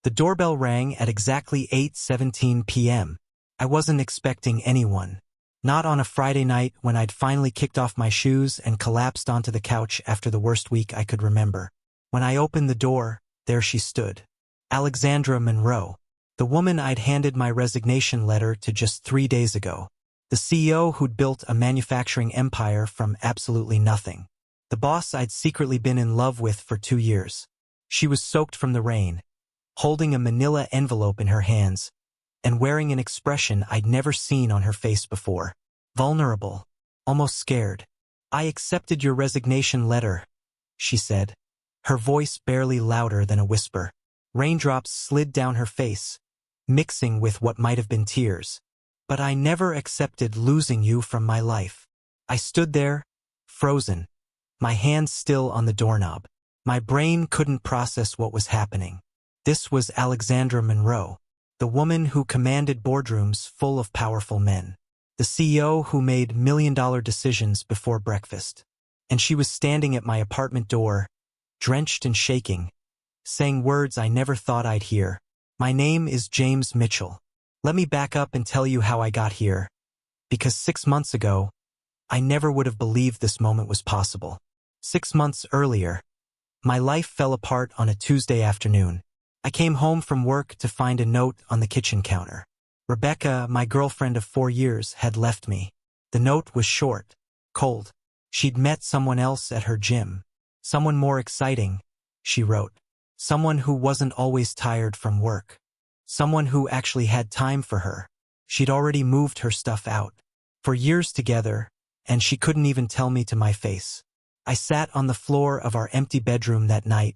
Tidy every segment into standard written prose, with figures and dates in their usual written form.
The doorbell rang at exactly 8:17 p.m. I wasn't expecting anyone. Not on a Friday night when I'd finally kicked off my shoes and collapsed onto the couch after the worst week I could remember. When I opened the door, there she stood. Alexandra Monroe. The woman I'd handed my resignation letter to just 3 days ago. The CEO who'd built a manufacturing empire from absolutely nothing. The boss I'd secretly been in love with for 2 years. She was soaked from the rain, holding a manila envelope in her hands, and wearing an expression I'd never seen on her face before. Vulnerable, almost scared. "I accepted your resignation letter," she said, her voice barely louder than a whisper. Raindrops slid down her face, mixing with what might have been tears. "But I never accepted losing you from my life." I stood there, frozen, my hands still on the doorknob. My brain couldn't process what was happening. This was Alexandra Monroe, the woman who commanded boardrooms full of powerful men, the CEO who made million-dollar decisions before breakfast. And she was standing at my apartment door, drenched and shaking, saying words I never thought I'd hear. "My name is James Mitchell. Let me back up and tell you how I got here, because 6 months ago, I never would have believed this moment was possible. 6 months earlier, my life fell apart on a Tuesday afternoon. I came home from work to find a note on the kitchen counter. Rebecca, my girlfriend of 4 years, had left me. The note was short, cold. She'd met someone else at her gym. Someone more exciting, she wrote. Someone who wasn't always tired from work. Someone who actually had time for her. She'd already moved her stuff out. For years together, and she couldn't even tell me to my face. I sat on the floor of our empty bedroom that night,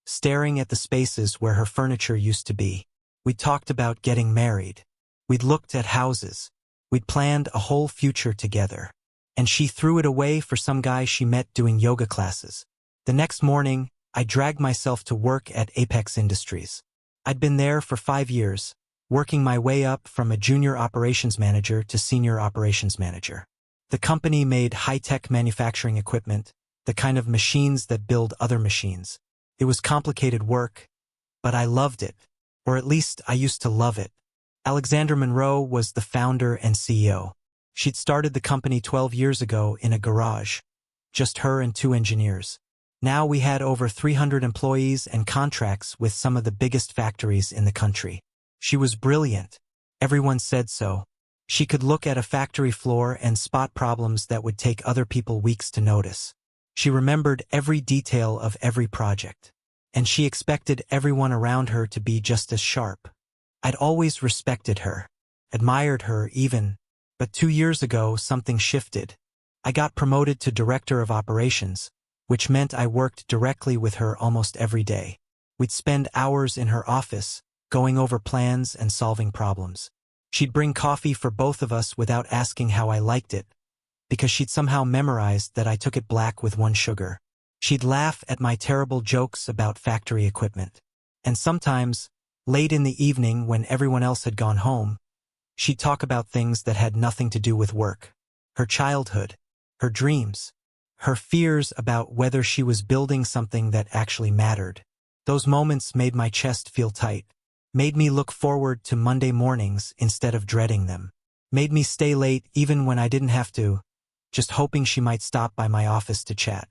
staring at the spaces where her furniture used to be. We'd talked about getting married. We'd looked at houses. We'd planned a whole future together. And she threw it away for some guy she met doing yoga classes. The next morning, I dragged myself to work at Apex Industries. I'd been there for 5 years, working my way up from a junior operations manager to senior operations manager. The company made high-tech manufacturing equipment, the kind of machines that build other machines. It was complicated work, but I loved it, or at least I used to love it. Alexandra Monroe was the founder and CEO. She'd started the company 12 years ago in a garage, just her and 2 engineers. Now we had over 300 employees and contracts with some of the biggest factories in the country. She was brilliant. Everyone said so. She could look at a factory floor and spot problems that would take other people weeks to notice. She remembered every detail of every project. And she expected everyone around her to be just as sharp. I'd always respected her, admired her even, but 2 years ago something shifted. I got promoted to director of operations, which meant I worked directly with her almost every day. We'd spend hours in her office, going over plans and solving problems. She'd bring coffee for both of us without asking how I liked it, because she'd somehow memorized that I took it black with 1 sugar. She'd laugh at my terrible jokes about factory equipment. And sometimes, late in the evening when everyone else had gone home, she'd talk about things that had nothing to do with work. Her childhood, her dreams, her fears about whether she was building something that actually mattered. Those moments made my chest feel tight, made me look forward to Monday mornings instead of dreading them, made me stay late even when I didn't have to, just hoping she might stop by my office to chat.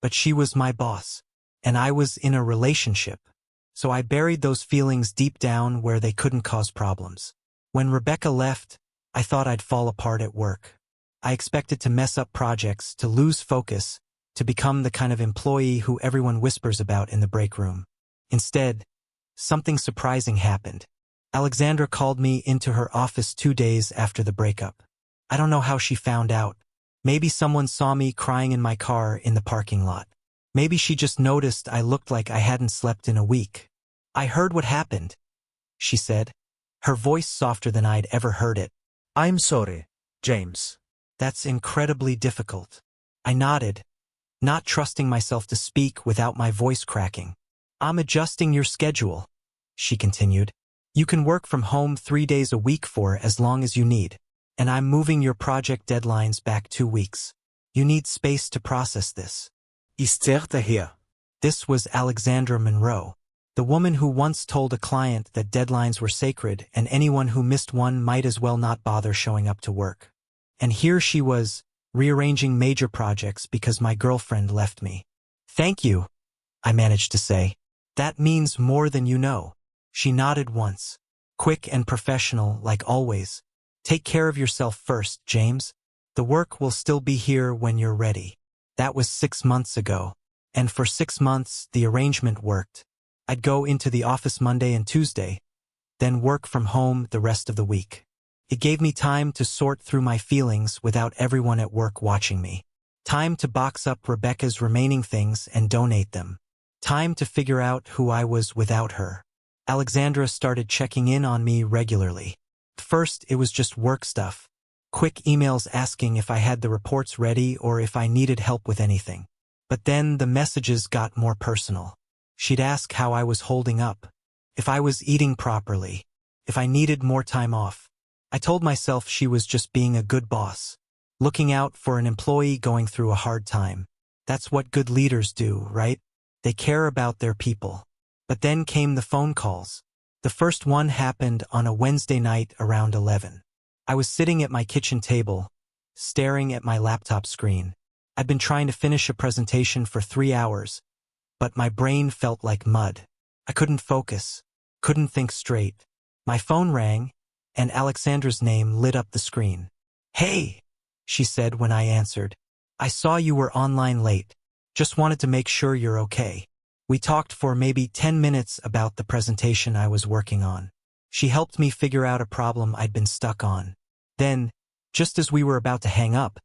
But she was my boss, and I was in a relationship, so I buried those feelings deep down where they couldn't cause problems. When Rebecca left, I thought I'd fall apart at work. I expected to mess up projects, to lose focus, to become the kind of employee who everyone whispers about in the break room. Instead, something surprising happened. Alexandra called me into her office 2 days after the breakup. I don't know how she found out. Maybe someone saw me crying in my car in the parking lot. Maybe she just noticed I looked like I hadn't slept in a week. "I heard what happened," she said, her voice softer than I'd ever heard it. "I'm sorry, James." "That's incredibly difficult." I nodded, not trusting myself to speak without my voice cracking. "I'm adjusting your schedule," she continued. "You can work from home 3 days a week for as long as you need. And I'm moving your project deadlines back 2 weeks. You need space to process this." Ist hier. This was Alexandra Monroe, The woman who once told a client that deadlines were sacred and anyone who missed one might as well not bother showing up to work. And here she was, rearranging major projects because my girlfriend left me. "Thank you," I managed to say. "That means more than you know." She nodded once. Quick and professional, like always. "Take care of yourself first, James. The work will still be here when you're ready." That was 6 months ago. And for 6 months, the arrangement worked. I'd go into the office Monday and Tuesday, then work from home the rest of the week. It gave me time to sort through my feelings without everyone at work watching me. Time to box up Rebecca's remaining things and donate them. Time to figure out who I was without her. Alexandra started checking in on me regularly. At first, it was just work stuff. Quick emails asking if I had the reports ready or if I needed help with anything. But then the messages got more personal. She'd ask how I was holding up, if I was eating properly, if I needed more time off. I told myself she was just being a good boss, looking out for an employee going through a hard time. That's what good leaders do, right? They care about their people. But then came the phone calls. The first one happened on a Wednesday night around 11. I was sitting at my kitchen table, staring at my laptop screen. I'd been trying to finish a presentation for 3 hours, but my brain felt like mud. I couldn't focus, couldn't think straight. My phone rang, and Alexandra's name lit up the screen. "Hey," she said when I answered. "I saw you were online late. Just wanted to make sure you're okay." We talked for maybe 10 minutes about the presentation I was working on. She helped me figure out a problem I'd been stuck on. Then, just as we were about to hang up,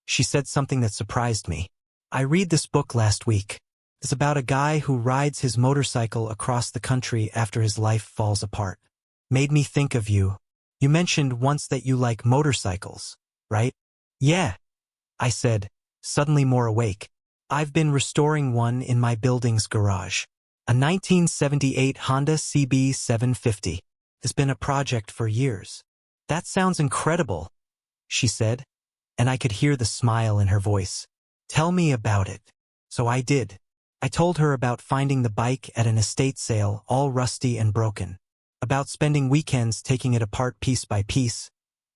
she said something that surprised me. "I read this book last week. It's about a guy who rides his motorcycle across the country after his life falls apart. Made me think of you. You mentioned once that you like motorcycles, right?" "Yeah," I said, suddenly more awake. "I've been restoring one in my building's garage. A 1978 Honda CB 750. It's been a project for years." "That sounds incredible," she said, and I could hear the smile in her voice. "Tell me about it." So I did. I told her about finding the bike at an estate sale, all rusty and broken. About spending weekends taking it apart piece by piece,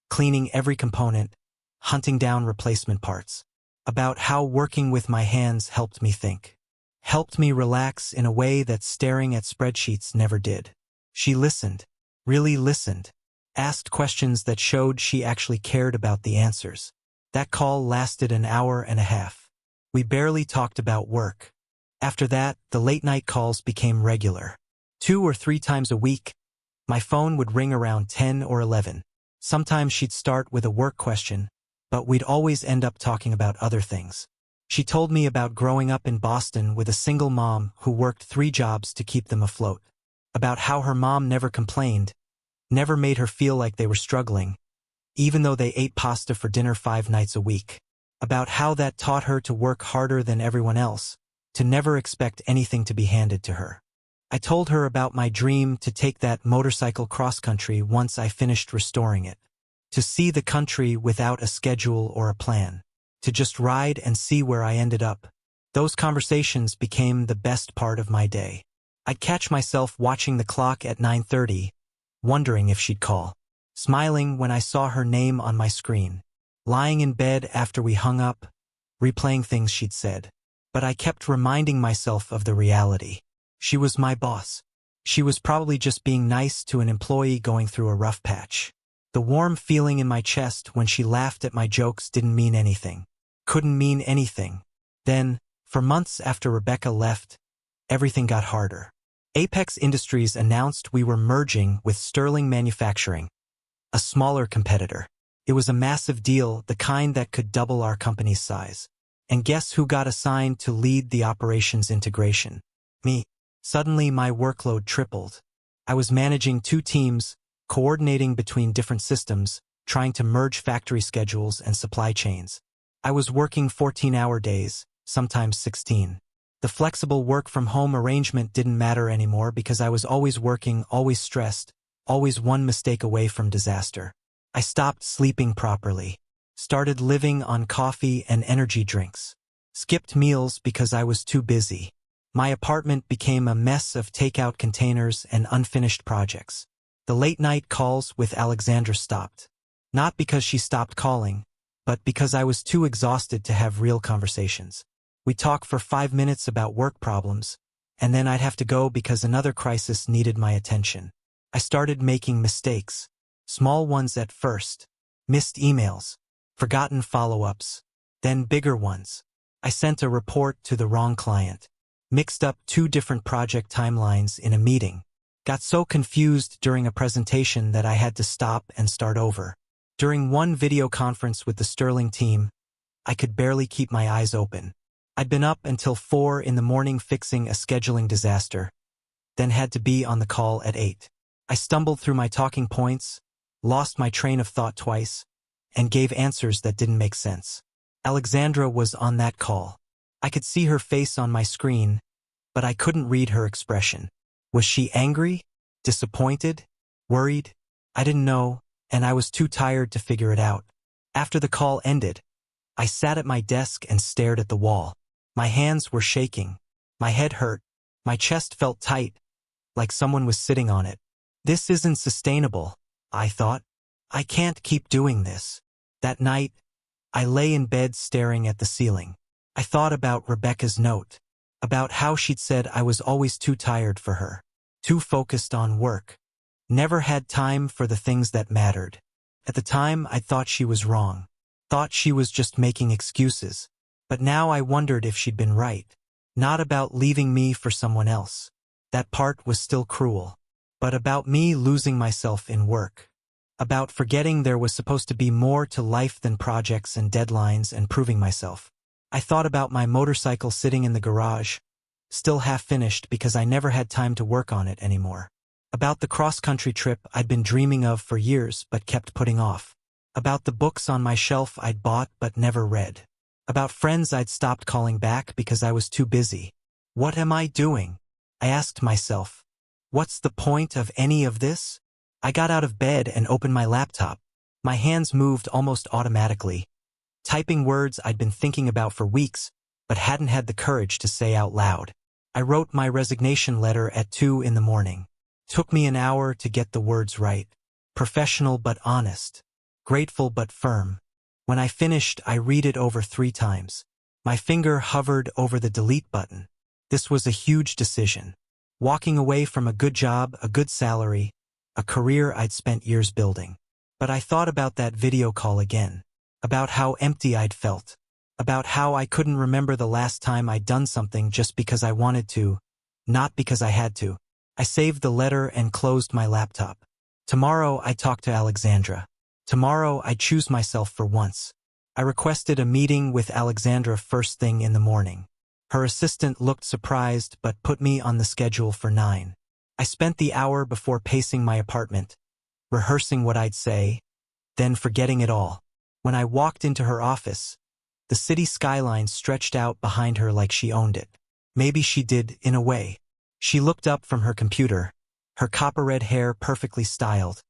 cleaning every component, hunting down replacement parts. About how working with my hands helped me think. Helped me relax in a way that staring at spreadsheets never did. She listened, really listened, asked questions that showed she actually cared about the answers. That call lasted an hour and a half. We barely talked about work. After that, the late-night calls became regular. 2 or 3 times a week, my phone would ring around 10 or 11. Sometimes she'd start with a work question, but we'd always end up talking about other things. She told me about growing up in Boston with a single mom who worked 3 jobs to keep them afloat. About how her mom never complained, never made her feel like they were struggling, even though they ate pasta for dinner 5 nights a week. About how that taught her to work harder than everyone else, to never expect anything to be handed to her. I told her about my dream to take that motorcycle cross-country once I finished restoring it. To see the country without a schedule or a plan. To just ride and see where I ended up. Those conversations became the best part of my day. I'd catch myself watching the clock at 9:30, wondering if she'd call. Smiling when I saw her name on my screen. Lying in bed after we hung up, replaying things she'd said. But I kept reminding myself of the reality. She was my boss. She was probably just being nice to an employee going through a rough patch. The warm feeling in my chest when she laughed at my jokes didn't mean anything. Couldn't mean anything. Then, for months after Rebecca left, everything got harder. Apex Industries announced we were merging with Sterling Manufacturing, a smaller competitor. It was a massive deal, the kind that could double our company's size. And guess who got assigned to lead the operations integration? Me. Suddenly my workload tripled. I was managing 2 teams, coordinating between different systems, trying to merge factory schedules and supply chains. I was working 14-hour days, sometimes 16. The flexible work-from-home arrangement didn't matter anymore because I was always working, always stressed, always one mistake away from disaster. I stopped sleeping properly. Started living on coffee and energy drinks. Skipped meals because I was too busy. My apartment became a mess of takeout containers and unfinished projects. The late-night calls with Alexandra stopped. Not because she stopped calling, but because I was too exhausted to have real conversations. We'd talk for 5 minutes about work problems, and then I'd have to go because another crisis needed my attention. I started making mistakes. Small ones at first. Missed emails. Forgotten follow-ups. Then bigger ones. I sent a report to the wrong client. Mixed up 2 different project timelines in a meeting. Got so confused during a presentation that I had to stop and start over. During one video conference with the Sterling team, I could barely keep my eyes open. I'd been up until 4 in the morning fixing a scheduling disaster, then had to be on the call at 8. I stumbled through my talking points, lost my train of thought twice, and gave answers that didn't make sense. Alexandra was on that call. I could see her face on my screen, but I couldn't read her expression. Was she angry? Disappointed? Worried? I didn't know, and I was too tired to figure it out. After the call ended, I sat at my desk and stared at the wall. My hands were shaking. My head hurt. My chest felt tight, like someone was sitting on it. This isn't sustainable, I thought. I can't keep doing this. That night, I lay in bed staring at the ceiling. I thought about Rebecca's note, about how she'd said I was always too tired for her, too focused on work, never had time for the things that mattered. At the time, I thought she was wrong, thought she was just making excuses, but now I wondered if she'd been right. Not about leaving me for someone else. That part was still cruel. But about me losing myself in work. About forgetting there was supposed to be more to life than projects and deadlines and proving myself. I thought about my motorcycle sitting in the garage, still half finished because I never had time to work on it anymore. About the cross-country trip I'd been dreaming of for years but kept putting off. About the books on my shelf I'd bought but never read. About friends I'd stopped calling back because I was too busy. What am I doing? I asked myself. What's the point of any of this? I got out of bed and opened my laptop. My hands moved almost automatically, typing words I'd been thinking about for weeks, but hadn't had the courage to say out loud. I wrote my resignation letter at 2 in the morning. Took me an hour to get the words right. Professional but honest. Grateful but firm. When I finished, I read it over 3 times. My finger hovered over the delete button. This was a huge decision. Walking away from a good job, a good salary, a career I'd spent years building. But I thought about that video call again. About how empty I'd felt. About how I couldn't remember the last time I'd done something just because I wanted to, not because I had to. I saved the letter and closed my laptop. Tomorrow I talk to Alexandra. Tomorrow I choose myself for once. I requested a meeting with Alexandra first thing in the morning. Her assistant looked surprised but put me on the schedule for 9. I spent the hour before pacing my apartment, rehearsing what I'd say, then forgetting it all. When I walked into her office, the city skyline stretched out behind her like she owned it. Maybe she did, in a way. She looked up from her computer, her copper-red hair perfectly styled,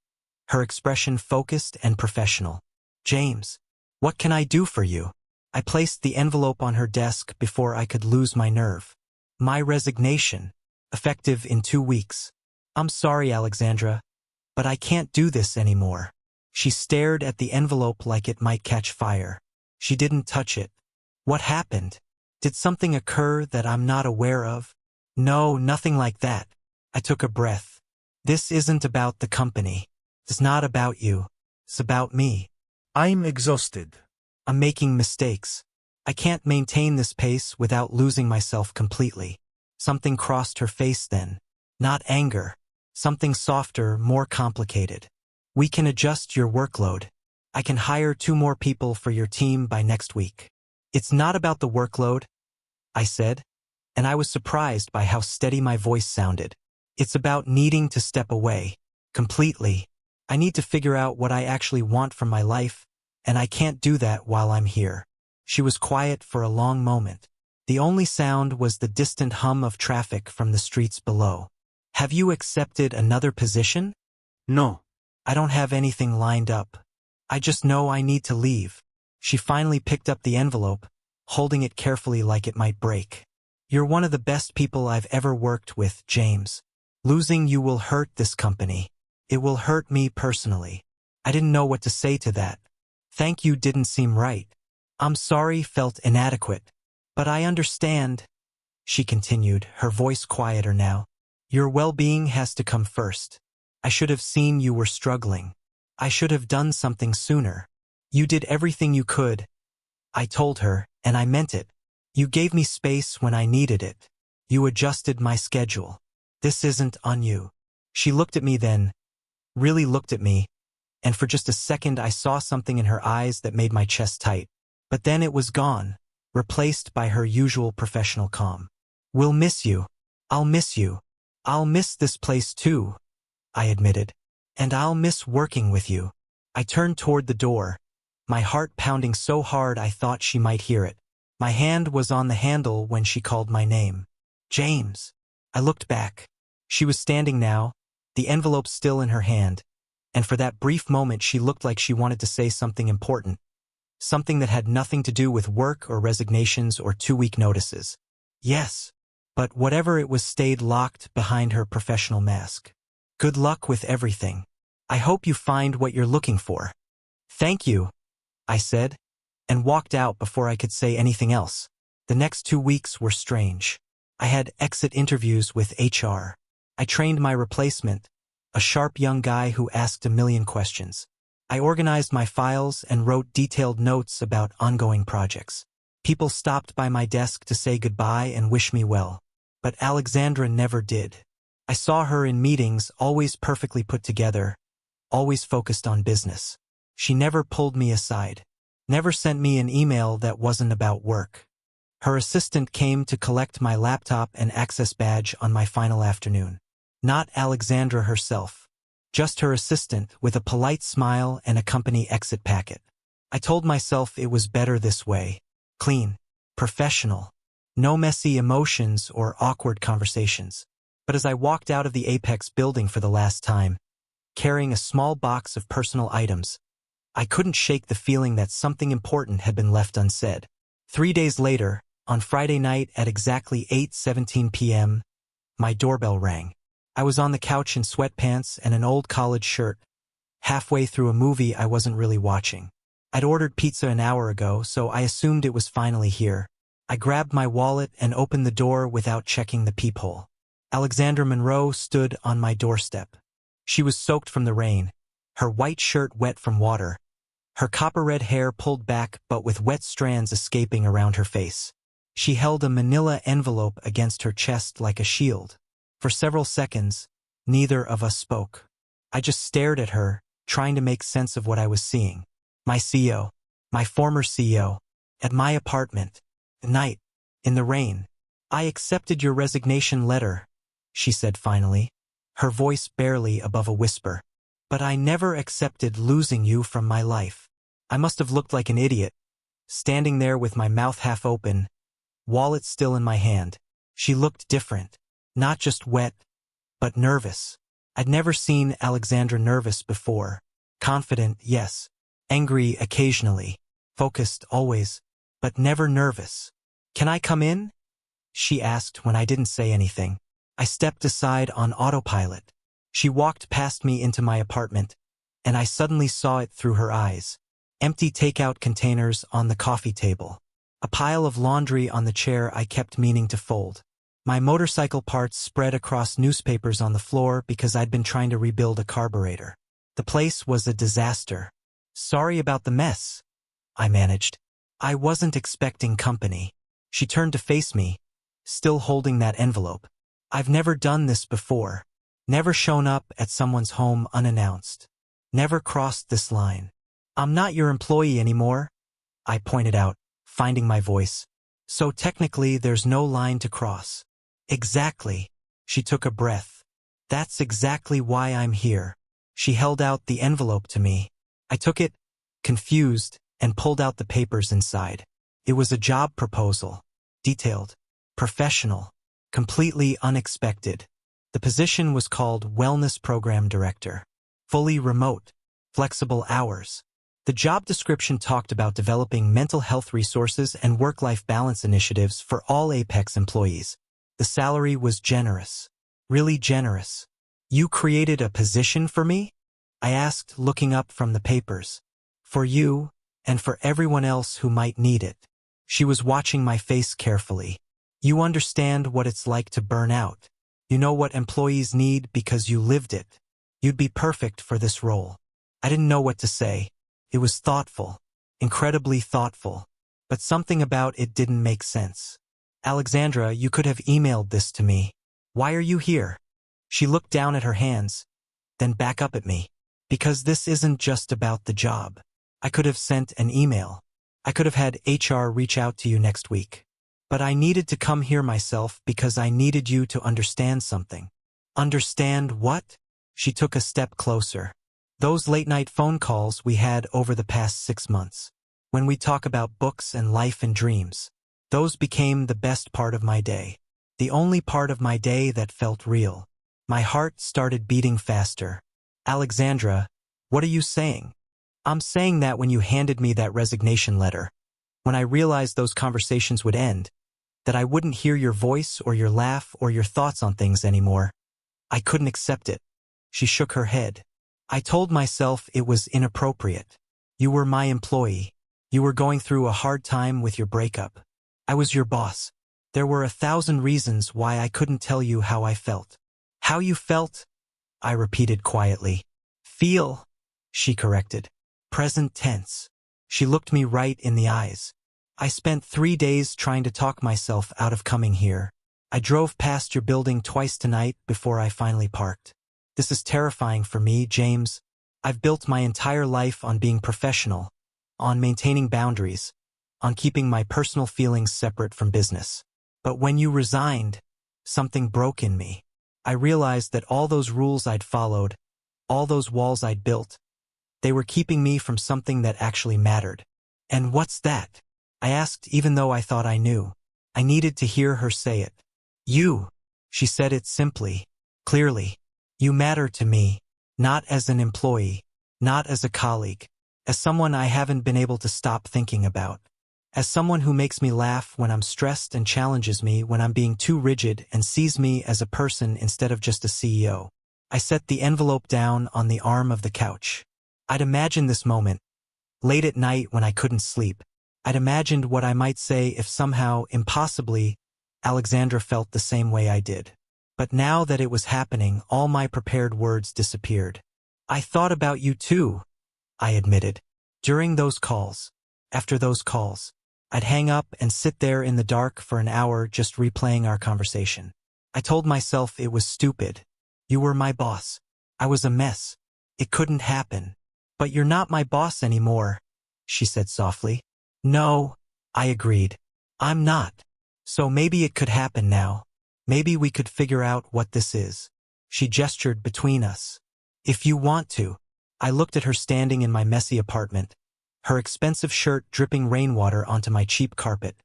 her expression focused and professional. James, what can I do for you? I placed the envelope on her desk before I could lose my nerve. My resignation, effective in 2 weeks. I'm sorry, Alexandra, but I can't do this anymore. She stared at the envelope like it might catch fire. She didn't touch it. What happened? Did something occur that I'm not aware of? No, nothing like that. I took a breath. This isn't about the company. It's not about you. It's about me. I'm exhausted. I'm making mistakes. I can't maintain this pace without losing myself completely. Something crossed her face then. Not anger. Something softer, more complicated. We can adjust your workload. I can hire 2 more people for your team by next week. It's not about the workload, I said, and I was surprised by how steady my voice sounded. It's about needing to step away. Completely. I need to figure out what I actually want from my life, and I can't do that while I'm here. She was quiet for a long moment. The only sound was the distant hum of traffic from the streets below. Have you accepted another position? No. I don't have anything lined up. I just know I need to leave. She finally picked up the envelope, holding it carefully like it might break. You're one of the best people I've ever worked with, James. Losing you will hurt this company. It will hurt me personally. I didn't know what to say to that. Thank you didn't seem right. I'm sorry felt inadequate. But I understand, she continued, her voice quieter now. Your well-being has to come first. I should have seen you were struggling. I should have done something sooner. You did everything you could. I told her, and I meant it. You gave me space when I needed it. You adjusted my schedule. This isn't on you. She looked at me then, really looked at me, and for just a second I saw something in her eyes that made my chest tight. But then it was gone, replaced by her usual professional calm. We'll miss you. I'll miss you. I'll miss this place too, I admitted. And I'll miss working with you. I turned toward the door, my heart pounding so hard I thought she might hear it. My hand was on the handle when she called my name. James. I looked back. She was standing now, the envelope still in her hand, and for that brief moment she looked like she wanted to say something important, something that had nothing to do with work or resignations or 2-week notices. Yes, but whatever it was stayed locked behind her professional mask. Good luck with everything. I hope you find what you're looking for. Thank you, I said, and walked out before I could say anything else. The next 2 weeks were strange. I had exit interviews with HR. I trained my replacement, a sharp young guy who asked a million questions. I organized my files and wrote detailed notes about ongoing projects. People stopped by my desk to say goodbye and wish me well. But Alexandra never did. I saw her in meetings, always perfectly put together, always focused on business. She never pulled me aside, never sent me an email that wasn't about work. Her assistant came to collect my laptop and access badge on my final afternoon. Not Alexandra herself, just her assistant with a polite smile and a company exit packet. I told myself it was better this way. Clean, professional, no messy emotions or awkward conversations. But as I walked out of the Apex building for the last time, carrying a small box of personal items, I couldn't shake the feeling that something important had been left unsaid. 3 days later, on Friday night at exactly 8:17 p.m., my doorbell rang. I was on the couch in sweatpants and an old college shirt, halfway through a movie I wasn't really watching. I'd ordered pizza an hour ago, so I assumed it was finally here. I grabbed my wallet and opened the door without checking the peephole. Alexandra Monroe stood on my doorstep. She was soaked from the rain, her white shirt wet from water, her copper-red hair pulled back but with wet strands escaping around her face. She held a manila envelope against her chest like a shield. For several seconds, neither of us spoke. I just stared at her, trying to make sense of what I was seeing. My CEO, my former CEO, at my apartment, at night, in the rain. I accepted your resignation letter, she said finally, her voice barely above a whisper. But I never accepted losing you from my life. I must have looked like an idiot, standing there with my mouth half open, wallet still in my hand. She looked different, not just wet, but nervous. I'd never seen Alexandra nervous before. Confident, yes. Angry occasionally. Focused always, but never nervous. Can I come in? She asked when I didn't say anything. I stepped aside on autopilot. She walked past me into my apartment, and I suddenly saw it through her eyes. Empty takeout containers on the coffee table. A pile of laundry on the chair I kept meaning to fold. My motorcycle parts spread across newspapers on the floor because I'd been trying to rebuild a carburetor. The place was a disaster. Sorry about the mess, I managed. I wasn't expecting company. She turned to face me, still holding that envelope. I've never done this before. Never shown up at someone's home unannounced. Never crossed this line. I'm not your employee anymore, I pointed out, finding my voice. So technically there's no line to cross. Exactly. She took a breath. That's exactly why I'm here. She held out the envelope to me. I took it, confused, and pulled out the papers inside. It was a job proposal. Detailed. Professional. Completely unexpected. The position was called Wellness Program Director. Fully remote. Flexible hours. The job description talked about developing mental health resources and work-life balance initiatives for all Apex employees. The salary was generous. Really generous. You created a position for me? I asked, looking up from the papers. For you, and for everyone else who might need it. She was watching my face carefully. You understand what it's like to burn out. You know what employees need because you lived it. You'd be perfect for this role. I didn't know what to say. It was thoughtful. Incredibly thoughtful. But something about it didn't make sense. Alexandra, you could have emailed this to me. Why are you here? She looked down at her hands, then back up at me. Because this isn't just about the job. I could have sent an email. I could have had HR reach out to you next week. But I needed to come here myself because I needed you to understand something. Understand what? She took a step closer. Those late-night phone calls we had over the past 6 months. When we talk about books and life and dreams. Those became the best part of my day. The only part of my day that felt real. My heart started beating faster. Alexandra, what are you saying? I'm saying that when you handed me that resignation letter, when I realized those conversations would end, that I wouldn't hear your voice or your laugh or your thoughts on things anymore, I couldn't accept it. She shook her head. I told myself it was inappropriate. You were my employee. You were going through a hard time with your breakup. I was your boss. There were 1,000 reasons why I couldn't tell you how I felt. How you felt? I repeated quietly. Feel, she corrected. Present tense. She looked me right in the eyes. I spent 3 days trying to talk myself out of coming here. I drove past your building twice tonight before I finally parked. This is terrifying for me, James. I've built my entire life on being professional, on maintaining boundaries, on keeping my personal feelings separate from business. But when you resigned, something broke in me. I realized that all those rules I'd followed, all those walls I'd built, they were keeping me from something that actually mattered. And what's that? I asked, even though I thought I knew. I needed to hear her say it. You. She said it simply, clearly. You matter to me, not as an employee, not as a colleague, as someone I haven't been able to stop thinking about, as someone who makes me laugh when I'm stressed and challenges me when I'm being too rigid and sees me as a person instead of just a CEO. I set the envelope down on the arm of the couch. I'd imagined this moment, late at night when I couldn't sleep. I'd imagined what I might say if somehow, impossibly, Alexandra felt the same way I did. But now that it was happening, all my prepared words disappeared. I thought about you too, I admitted. During those calls, after those calls, I'd hang up and sit there in the dark for an hour just replaying our conversation. I told myself it was stupid. You were my boss. I was a mess. It couldn't happen. But you're not my boss anymore, she said softly. No, I agreed. I'm not. So maybe it could happen now. Maybe we could figure out what this is. She gestured between us. If you want to. I looked at her standing in my messy apartment, her expensive shirt dripping rainwater onto my cheap carpet,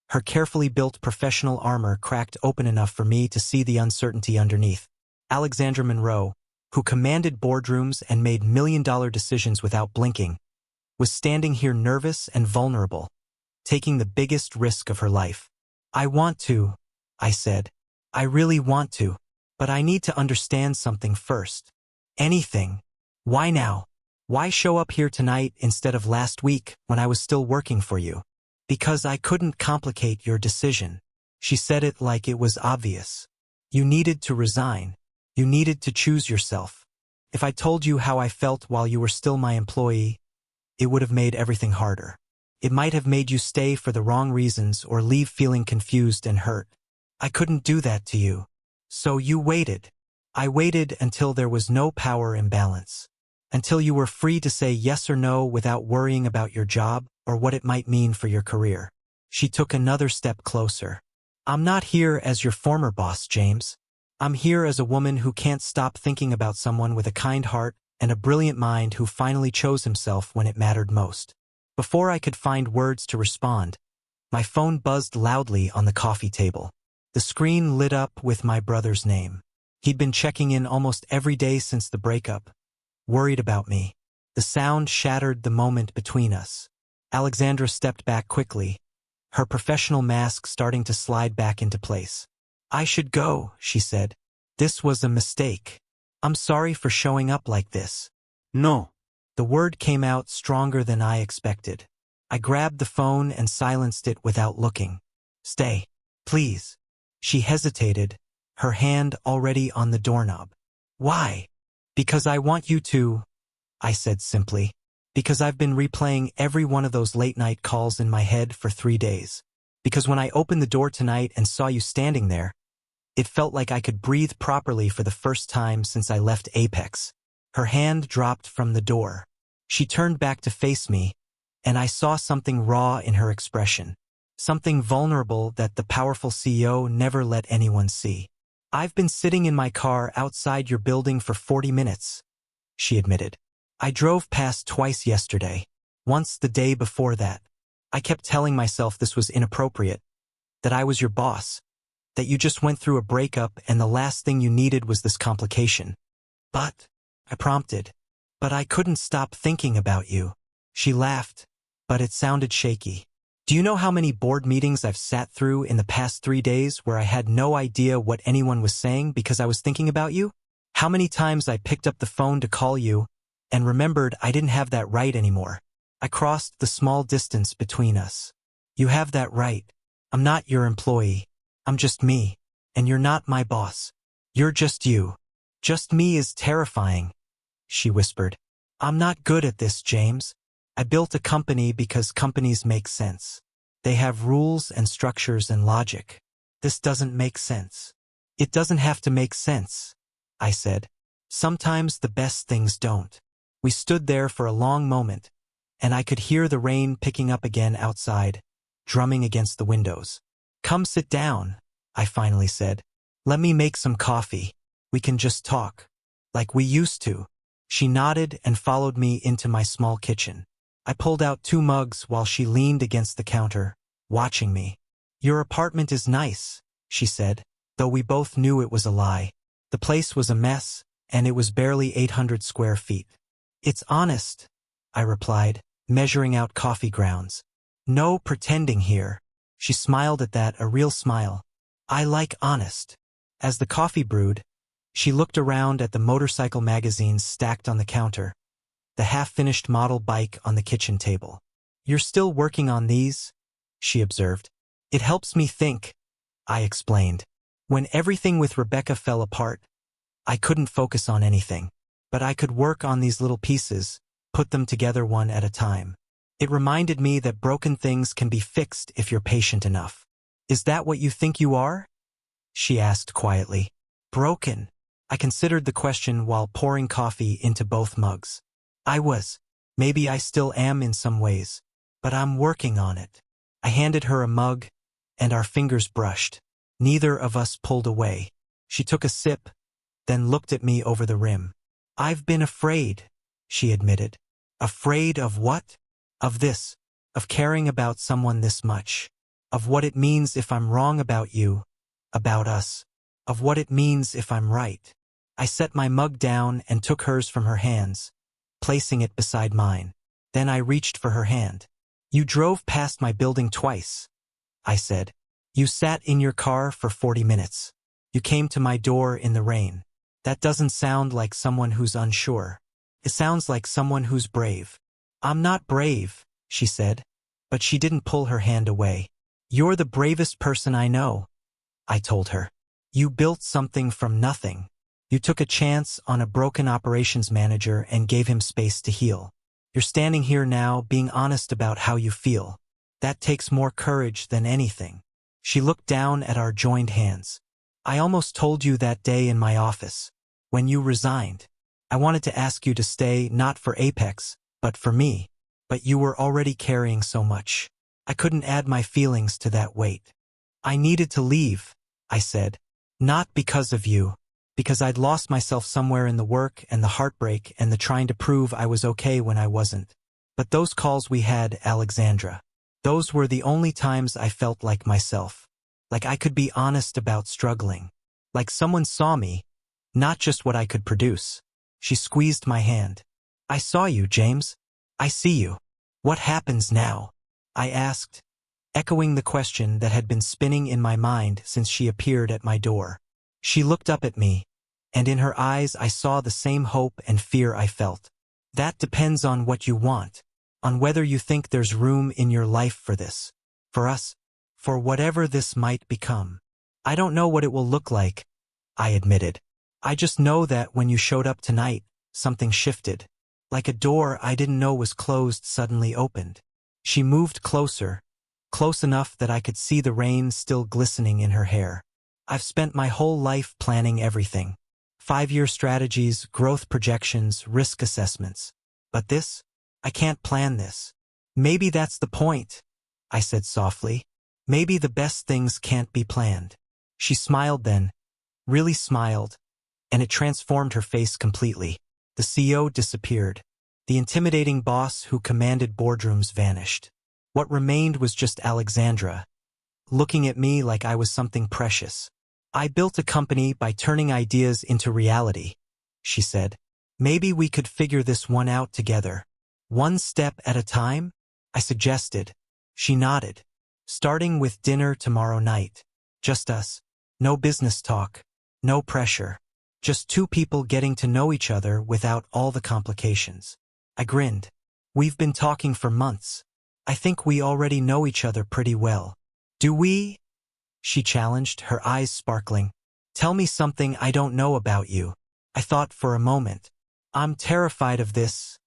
her carefully built professional armor cracked open enough for me to see the uncertainty underneath. Alexandra Monroe, who commanded boardrooms and made million-dollar decisions without blinking, was standing here nervous and vulnerable, taking the biggest risk of her life. I want to, I said. I really want to, but I need to understand something first. Anything. Why now? Why show up here tonight instead of last week when I was still working for you? Because I couldn't complicate your decision. She said it like it was obvious. You needed to resign. You needed to choose yourself. If I told you how I felt while you were still my employee, it would have made everything harder. It might have made you stay for the wrong reasons or leave feeling confused and hurt. I couldn't do that to you. So you waited. I waited until there was no power imbalance. Until you were free to say yes or no without worrying about your job or what it might mean for your career. She took another step closer. I'm not here as your former boss, James. I'm here as a woman who can't stop thinking about someone with a kind heart and a brilliant mind who finally chose himself when it mattered most. Before I could find words to respond, my phone buzzed loudly on the coffee table. The screen lit up with my brother's name. He'd been checking in almost every day since the breakup, worried about me, The sound shattered the moment between us. Alexandra stepped back quickly, her professional mask starting to slide back into place. "I should go," she said. "This was a mistake. I'm sorry for showing up like this." No. The word came out stronger than I expected. I grabbed the phone and silenced it without looking. "Stay, please." She hesitated, her hand already on the doorknob. "Why?" "Because I want you to," I said simply. "Because I've been replaying every one of those late-night calls in my head for 3 days. Because when I opened the door tonight and saw you standing there, it felt like I could breathe properly for the first time since I left Apex." Her hand dropped from the door. She turned back to face me, and I saw something raw in her expression. Something vulnerable that the powerful CEO never let anyone see. "I've been sitting in my car outside your building for 40 minutes, she admitted. "I drove past twice yesterday, once the day before that. I kept telling myself this was inappropriate, that I was your boss, that you just went through a breakup and the last thing you needed was this complication. But," I prompted, "but I couldn't stop thinking about you." She laughed, but it sounded shaky. "Do you know how many board meetings I've sat through in the past 3 days where I had no idea what anyone was saying because I was thinking about you? How many times I picked up the phone to call you and remembered I didn't have that right anymore? I crossed the small distance between us. You have that right. I'm not your employee. I'm just me. And you're not my boss. You're just you." "Just me" is terrifying, she whispered. "I'm not good at this, James. I built a company because companies make sense. They have rules and structures and logic. This doesn't make sense." "It doesn't have to make sense," I said. "Sometimes the best things don't." We stood there for a long moment, and I could hear the rain picking up again outside, drumming against the windows. "Come sit down," I finally said. "Let me make some coffee. We can just talk. Like we used to." She nodded and followed me into my small kitchen. I pulled out 2 mugs while she leaned against the counter, watching me. "Your apartment is nice," she said, though we both knew it was a lie. The place was a mess, and it was barely 800 square feet. "It's honest," I replied, measuring out coffee grounds. "No pretending here." She smiled at that, a real smile. "I like honest." As the coffee brewed, she looked around at the motorcycle magazines stacked on the counter, the half-finished model bike on the kitchen table. "You're still working on these?" she observed. "It helps me think," I explained. "When everything with Rebecca fell apart, I couldn't focus on anything. But I could work on these little pieces, put them together one at a time. It reminded me that broken things can be fixed if you're patient enough." "Is that what you think you are?" she asked quietly. "Broken?" I considered the question while pouring coffee into both mugs. "I was. Maybe I still am in some ways. But I'm working on it." I handed her a mug, and our fingers brushed. Neither of us pulled away. She took a sip, then looked at me over the rim. "I've been afraid," she admitted. "Afraid of what?" "Of this. Of caring about someone this much. Of what it means if I'm wrong about you, about us. Of what it means if I'm right." I set my mug down and took hers from her hands, placing it beside mine. Then I reached for her hand. "You drove past my building twice," I said. "You sat in your car for 40 minutes. You came to my door in the rain. That doesn't sound like someone who's unsure. It sounds like someone who's brave." "I'm not brave," she said, but she didn't pull her hand away. "You're the bravest person I know," I told her. "You built something from nothing. You took a chance on a broken operations manager and gave him space to heal. You're standing here now being honest about how you feel. That takes more courage than anything." She looked down at our joined hands. "I almost told you that day in my office, when you resigned. I wanted to ask you to stay, not for Apex, but for me. But you were already carrying so much. I couldn't add my feelings to that weight. I needed to leave," I said. "Not because of you. Because I'd lost myself somewhere in the work and the heartbreak and the trying to prove I was okay when I wasn't. But those calls we had, Alexandra, those were the only times I felt like myself. Like I could be honest about struggling. Like someone saw me, not just what I could produce." She squeezed my hand. I saw you, James. I see you. What happens now? I asked, echoing the question that had been spinning in my mind since she appeared at my door. She looked up at me, and in her eyes I saw the same hope and fear I felt. That depends on what you want, on whether you think there's room in your life for this, for us, for whatever this might become. I don't know what it will look like, I admitted. I just know that when you showed up tonight, something shifted. Like a door I didn't know was closed suddenly opened. She moved closer, close enough that I could see the rain still glistening in her hair. I've spent my whole life planning everything. 5-year strategies, growth projections, risk assessments. But this? I can't plan this. Maybe that's the point, I said softly. Maybe the best things can't be planned. She smiled then, really smiled, and it transformed her face completely. The CEO disappeared. The intimidating boss who commanded boardrooms vanished. What remained was just Alexandra, looking at me like I was something precious. I built a company by turning ideas into reality, she said. Maybe we could figure this one out together. One step at a time? I suggested. She nodded. Starting with dinner tomorrow night. Just us. No business talk. No pressure. Just two people getting to know each other without all the complications. I grinned. We've been talking for months. I think we already know each other pretty well. Do we? She challenged, her eyes sparkling. Tell me something I don't know about you. I thought for a moment. I'm terrified of this,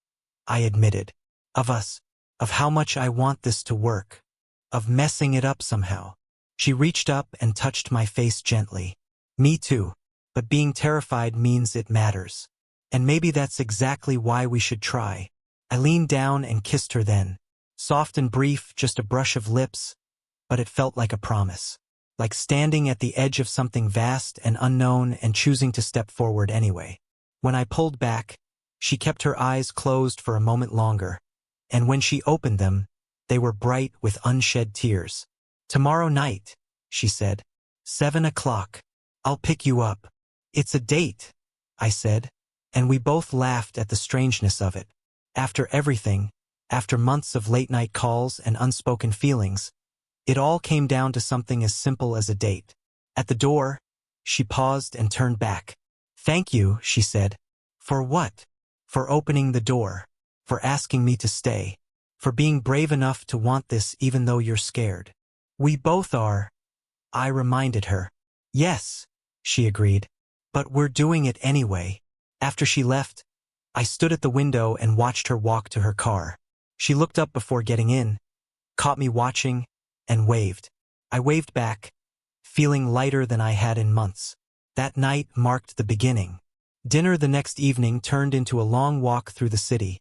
I admitted. Of us. Of how much I want this to work. Of messing it up somehow. She reached up and touched my face gently. Me too. But being terrified means it matters. And maybe that's exactly why we should try. I leaned down and kissed her then. Soft and brief, just a brush of lips, but it felt like a promise. Like standing at the edge of something vast and unknown and choosing to step forward anyway. When I pulled back, she kept her eyes closed for a moment longer, and when she opened them, they were bright with unshed tears. Tomorrow night, she said. 7 o'clock. I'll pick you up. It's a date, I said, and we both laughed at the strangeness of it. After everything, after months of late-night calls and unspoken feelings, it all came down to something as simple as a date. At the door, she paused and turned back. Thank you, she said. For what? For opening the door. For asking me to stay. For being brave enough to want this even though you're scared. We both are, I reminded her. Yes, she agreed. But we're doing it anyway. After she left, I stood at the window and watched her walk to her car. She looked up before getting in, caught me watching, and waved. I waved back, feeling lighter than I had in months. That night marked the beginning. Dinner the next evening turned into a long walk through the city,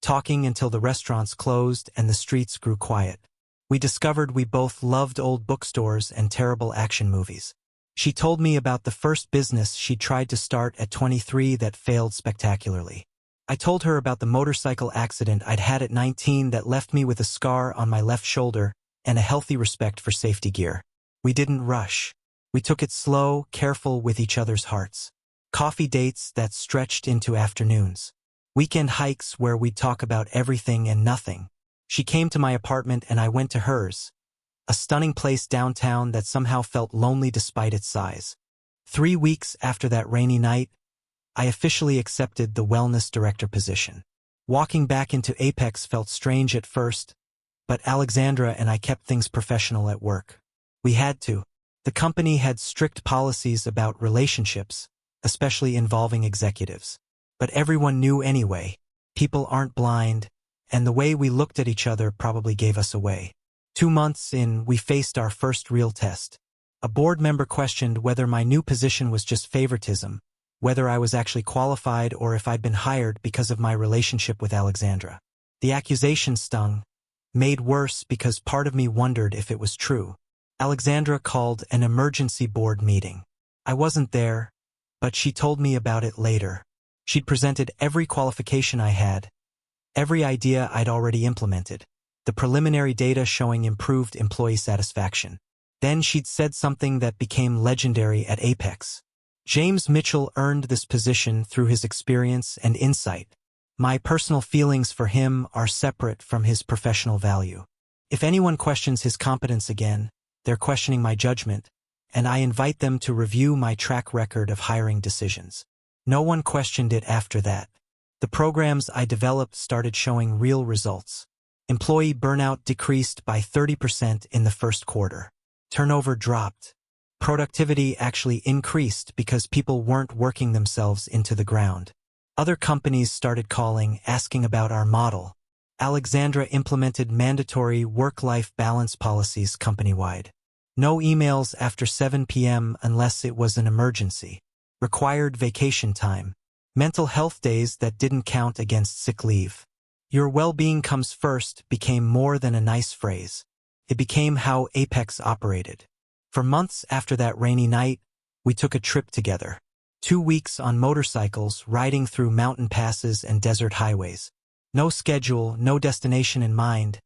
talking until the restaurants closed and the streets grew quiet. We discovered we both loved old bookstores and terrible action movies. She told me about the first business she tried to start at 23 that failed spectacularly. I told her about the motorcycle accident I'd had at 19 that left me with a scar on my left shoulder and a healthy respect for safety gear. We didn't rush. We took it slow, careful with each other's hearts. Coffee dates that stretched into afternoons. Weekend hikes where we'd talk about everything and nothing. She came to my apartment and I went to hers. A stunning place downtown that somehow felt lonely despite its size. 3 weeks after that rainy night, I officially accepted the wellness director position. Walking back into Apex felt strange at first, but Alexandra and I kept things professional at work. We had to. The company had strict policies about relationships, especially involving executives. But everyone knew anyway. People aren't blind, and the way we looked at each other probably gave us away. 2 months in, we faced our first real test. A board member questioned whether my new position was just favoritism, whether I was actually qualified or if I'd been hired because of my relationship with Alexandra. The accusation stung, made worse because part of me wondered if it was true. Alexandra called an emergency board meeting. I wasn't there, but she told me about it later. She'd presented every qualification I had, every idea I'd already implemented, the preliminary data showing improved employee satisfaction. Then she'd said something that became legendary at Apex. James Mitchell earned this position through his experience and insight, My personal feelings for him are separate from his professional value. If anyone questions his competence again, they're questioning my judgment, and I invite them to review my track record of hiring decisions. No one questioned it after that. The programs I developed started showing real results. Employee burnout decreased by 30% in the first quarter. Turnover dropped. Productivity actually increased because people weren't working themselves into the ground. Other companies started calling, asking about our model. Alexandra implemented mandatory work-life balance policies company-wide. No emails after 7 p.m. unless it was an emergency. Required vacation time. Mental health days that didn't count against sick leave. Your well-being comes first became more than a nice phrase. It became how Apex operated. For months after that rainy night, we took a trip together. 2 weeks on motorcycles riding through mountain passes and desert highways. No schedule, no destination in mind,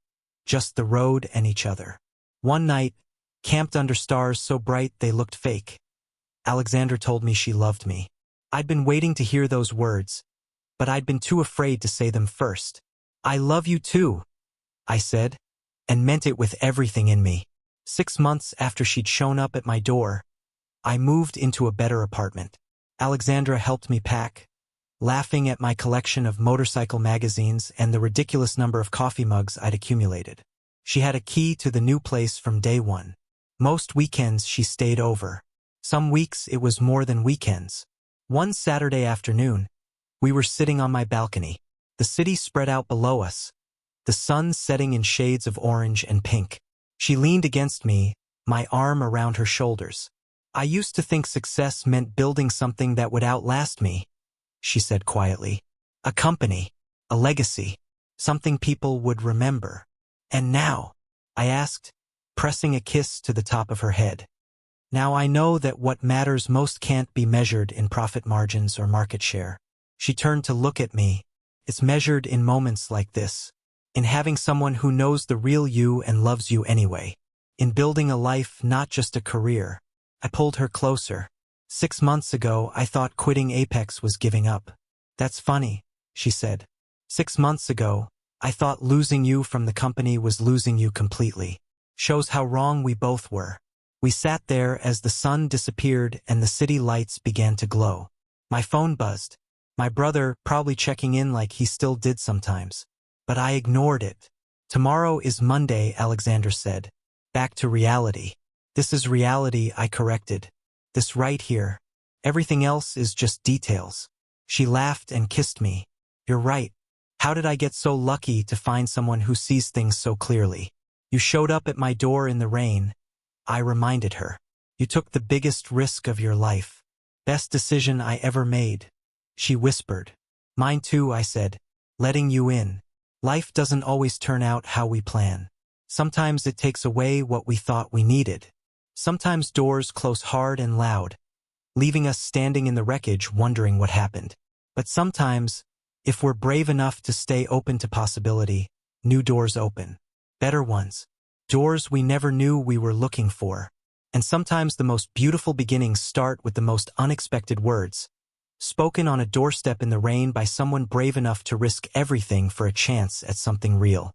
just the road and each other. One night, camped under stars so bright they looked fake. Alexandra told me she loved me. I'd been waiting to hear those words, but I'd been too afraid to say them first. I love you too, I said, and meant it with everything in me. 6 months after she'd shown up at my door, I moved into a better apartment. Alexandra helped me pack, laughing at my collection of motorcycle magazines and the ridiculous number of coffee mugs I'd accumulated. She had a key to the new place from day one. Most weekends she stayed over. Some weeks it was more than weekends. One Saturday afternoon, we were sitting on my balcony. The city spread out below us, the sun setting in shades of orange and pink. She leaned against me, my arm around her shoulders. I used to think success meant building something that would outlast me, she said quietly. A company, a legacy, something people would remember. And now, I asked, pressing a kiss to the top of her head. Now I know that what matters most can't be measured in profit margins or market share. She turned to look at me. It's measured in moments like this. In having someone who knows the real you and loves you anyway. In building a life, not just a career. I pulled her closer. 6 months ago, I thought quitting Apex was giving up. That's funny, she said. 6 months ago, I thought losing you from the company was losing you completely. Shows how wrong we both were. We sat there as the sun disappeared and the city lights began to glow. My phone buzzed. My brother, probably checking in like he still did sometimes. But I ignored it. Tomorrow is Monday, Alexander said. Back to reality. This is reality, I corrected. This right here. Everything else is just details. She laughed and kissed me. You're right. How did I get so lucky to find someone who sees things so clearly? You showed up at my door in the rain. I reminded her. You took the biggest risk of your life. Best decision I ever made. She whispered. Mine too, I said. Letting you in. Life doesn't always turn out how we plan. Sometimes it takes away what we thought we needed. Sometimes doors close hard and loud, leaving us standing in the wreckage wondering what happened. But sometimes, if we're brave enough to stay open to possibility, new doors open. Better ones. Doors we never knew we were looking for. And sometimes the most beautiful beginnings start with the most unexpected words, spoken on a doorstep in the rain by someone brave enough to risk everything for a chance at something real.